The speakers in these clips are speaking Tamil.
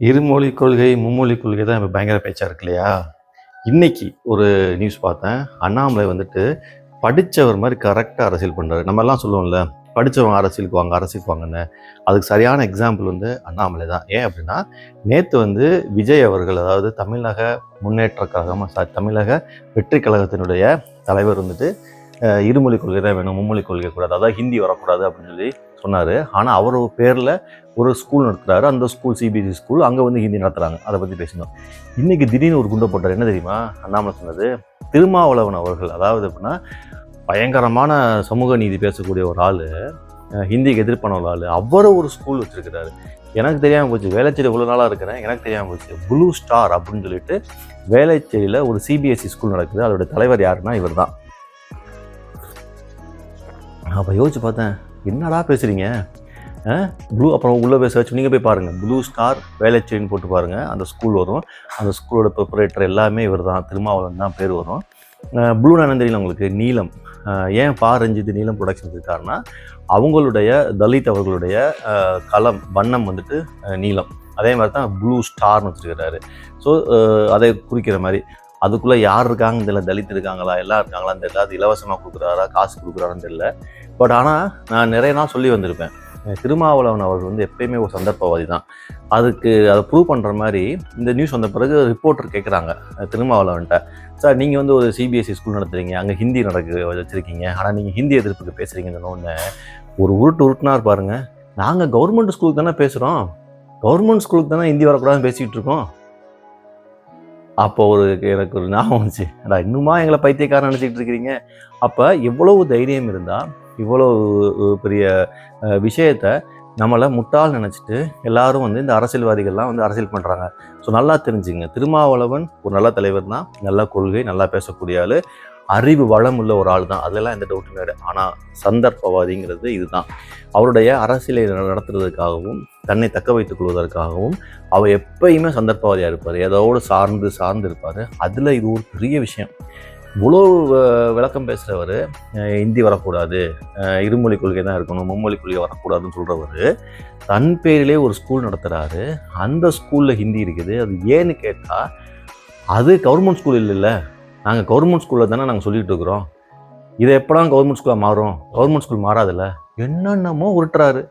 இருமொழி கொள்கை, மும்மொழி கொள்கை தான் இப்ப பயங்கர பேச்சா இருக்கு இல்லையா? இன்னைக்கு ஒரு நியூஸ் பார்த்தேன். அண்ணாமலை வந்துட்டு படிச்சவர் மாரி கரெக்ட்டா அரசியல் பண்றாரு. நம்மலாம் சொல்லுவோம்ல, படிச்சவங்க அரசியலுக்கு வாங்க, அரசியலுக்கு வாங்கன்னு. அதுக்கு சரியான எக்ஸாம்பிள் வந்து அண்ணாமலை தான். ஏன் அப்படின்னா, நேத்து வந்து விஜய் அவர்கள், அதாவது தமிழக முன்னேற்றக் கழகம், தமிழக வெற்றி கழகத்தினுடைய தலைவர் வந்துட்டு இருமொழி கொள்கை தான் வேணும், மும்மொழி கொள்கை கூடாது, அதாவது ஹிந்தி வரக்கூடாது அப்படின்னு சொல்லி சொன்னார். ஆனால் அவர் பேரில் ஒரு ஸ்கூல் நடத்துகிறாரு. அந்த ஸ்கூல் சிபிஎஸ்சி ஸ்கூல், அங்கே வந்து ஹிந்தி நடத்துகிறாங்க. அதை பற்றி பேசணும். இன்றைக்கி திடீர்னு ஒரு குண்டை போட்டார். என்ன தெரியுமா? அண்ணாமலை சொன்னது, திருமாவளவன் அவர்கள், அதாவது எப்படின்னா பயங்கரமான சமூக நீதி பேசக்கூடிய ஒரு ஆள், ஹிந்திக்கு எதிர்ப்பான ஒரு ஆள், அவரை ஒரு ஸ்கூல் வச்சுருக்கிறாரு. எனக்கு தெரியாமல் போச்சு. வேளச்சேரி இவ்வளோ நாளாக இருக்கிறேன், எனக்கு தெரியாமல் போச்சு. ப்ளூ ஸ்டார் அப்படின்னு சொல்லிட்டு வேளச்சேரியில் ஒரு சிபிஎஸ்சி ஸ்கூல் நடக்குது. அதோட தலைவர் யாருன்னா இவர் தான். அப்போ யோசிச்சு பார்த்தேன், என்னடா பேசுகிறீங்க ப்ளூ, அப்புறம் உள்ளே போய் சர்ச் நீங்கள் போய் பாருங்கள், ப்ளூ ஸ்டார் வேளச்சேரின்னு போட்டு பாருங்கள், அந்த ஸ்கூல் வரும். அந்த ஸ்கூலோட ப்ரிப்பரேட்டர் எல்லாமே இவர் தான், திருமாவளவன் தான் பேர் வரும். ப்ளூனா என்ன தெரியல உங்களுக்கு? நீலம். ஏன் ரஞ்சித் நீலம் ப்ரொடக்ஷன்ஸ் இருக்காருன்னா, அவங்களுடைய தலித் அவர்களுடைய களம் வண்ணம் வந்துட்டு நீலம். அதே மாதிரி தான் ப்ளூ ஸ்டார்னு வச்சுருக்கிறாரு. ஸோ அதை குறிக்கிற மாதிரி அதுக்குள்ளே யார் இருக்காங்கன்னு தெரியல, தலித் இருக்காங்களா, எல்லாம் இருக்காங்களான்னு தெரியல, அது இலவசமாக கொடுக்குறாரா, காசு கொடுக்குறாருன்னு தெரியல. பட் ஆனால் நான் நிறைய நாள் சொல்லி வந்திருப்பேன், திருமாவளவன் அவர்கள் வந்து எப்பயுமே ஒரு சந்தர்ப்பவாதி தான். அதை ப்ரூவ் பண்ணுற மாதிரி இந்த நியூஸ் வந்த பிறகு ரிப்போர்ட்டர் கேட்குறாங்க திருமாவளவன்ட்ட, சார் நீங்கள் வந்து ஒரு சிபிஎஸ்சி ஸ்கூல் நடத்துகிறீங்க, அங்கே ஹிந்தி வச்சுருக்கீங்க, ஆனால் நீங்கள் ஹிந்தி எதிர்ப்புக்கு பேசுகிறீங்கன்னு ஒன்று ஒரு உருட்டுனார் பாருங்கள். நாங்கள் கவர்மெண்ட் ஸ்கூலுக்கு தானே பேசுகிறோம், கவர்மெண்ட் ஸ்கூலுக்கு தானே ஹிந்தி வரக்கூடாதுன்னு பேசிகிட்டு இருக்கோம். அப்போ எனக்கு ஒரு ஞாபகம் வந்துச்சு, இன்னுமா எங்களை பைத்தியக்காரன் நினச்சிக்கிட்டு இருக்கிறீங்க? அப்போ எவ்வளவு தைரியம் இருந்தால் இவ்வளோ பெரிய விஷயத்தை நம்மளை முட்டாள் நினச்சிட்டு எல்லாரும் வந்து இந்த அரசியல்வாதிகள்லாம் வந்து அரசியல் பண்ணுறாங்க. ஸோ நல்லா தெரிஞ்சுங்க, திருமாவளவன் ஒரு நல்ல தலைவர் தான், நல்ல கொள்கை, நல்லா பேசக்கூடிய ஆள், அறிவு வளம் உள்ள ஒரு ஆள் தான், அதெல்லாம் எந்த டவுட்டும் கிடையாது. ஆனால் சந்தர்ப்பவாதிங்கிறது இதுதான். அவருடைய அரசியலை நடத்துறதுக்காகவும் தன்னை தக்க வைத்துக் கொள்வதற்காகவும் அவர் எப்பயுமே சந்தர்ப்பவாதியாக இருப்பார், ஏதோடு சார்ந்து இருப்பார். அதில் இது ஒரு பெரிய விஷயம். இவ்வளோ விளக்கம் பேசுகிறவர், ஹிந்தி வரக்கூடாது, இருமொழி கொள்கை தான் இருக்கணும், மும்மொழி கொள்கை வரக்கூடாதுன்னு சொல்கிறவர் தன் பேரிலே ஒரு ஸ்கூல் நடத்துகிறாரு. அந்த ஸ்கூலில் ஹிந்தி இருக்குது. அது ஏன்னு கேட்டால், அது கவர்மெண்ட் ஸ்கூல் இல்லைல்ல, நாங்கள் கவர்மெண்ட் ஸ்கூலில் தானே நாங்கள் சொல்லிகிட்டு இருக்கிறோம். இதை எப்போலாம் கவர்மெண்ட் ஸ்கூலாக மாறும்? கவர்மெண்ட் ஸ்கூல் மாறாதில்ல. என்னென்னமோ உருட்டுறாரு.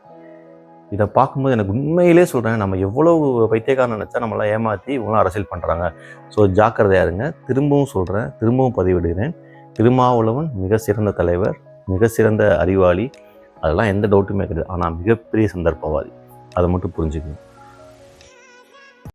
இதை பார்க்கும்போது எனக்கு உண்மையிலே சொல்கிறேன், நம்ம எவ்வளோ பைத்தியக்காரன் நினச்சா நம்மளாம் ஏமாற்றி இவங்களாம் அரசியல் பண்ணுறாங்க. ஸோ ஜாக்கிரதையாக இருங்க. திரும்பவும் சொல்கிறேன், திரும்பவும் பதிவிடுகிறேன், திருமாவளவன் மிக சிறந்த தலைவர், மிக சிறந்த அறிவாளி, அதெல்லாம் எந்த டவுட்டுமே கிடையாது. ஆனால் மிகப்பெரிய சந்தர்ப்பவாதி. அதை மட்டும் புரிஞ்சுக்கணும்.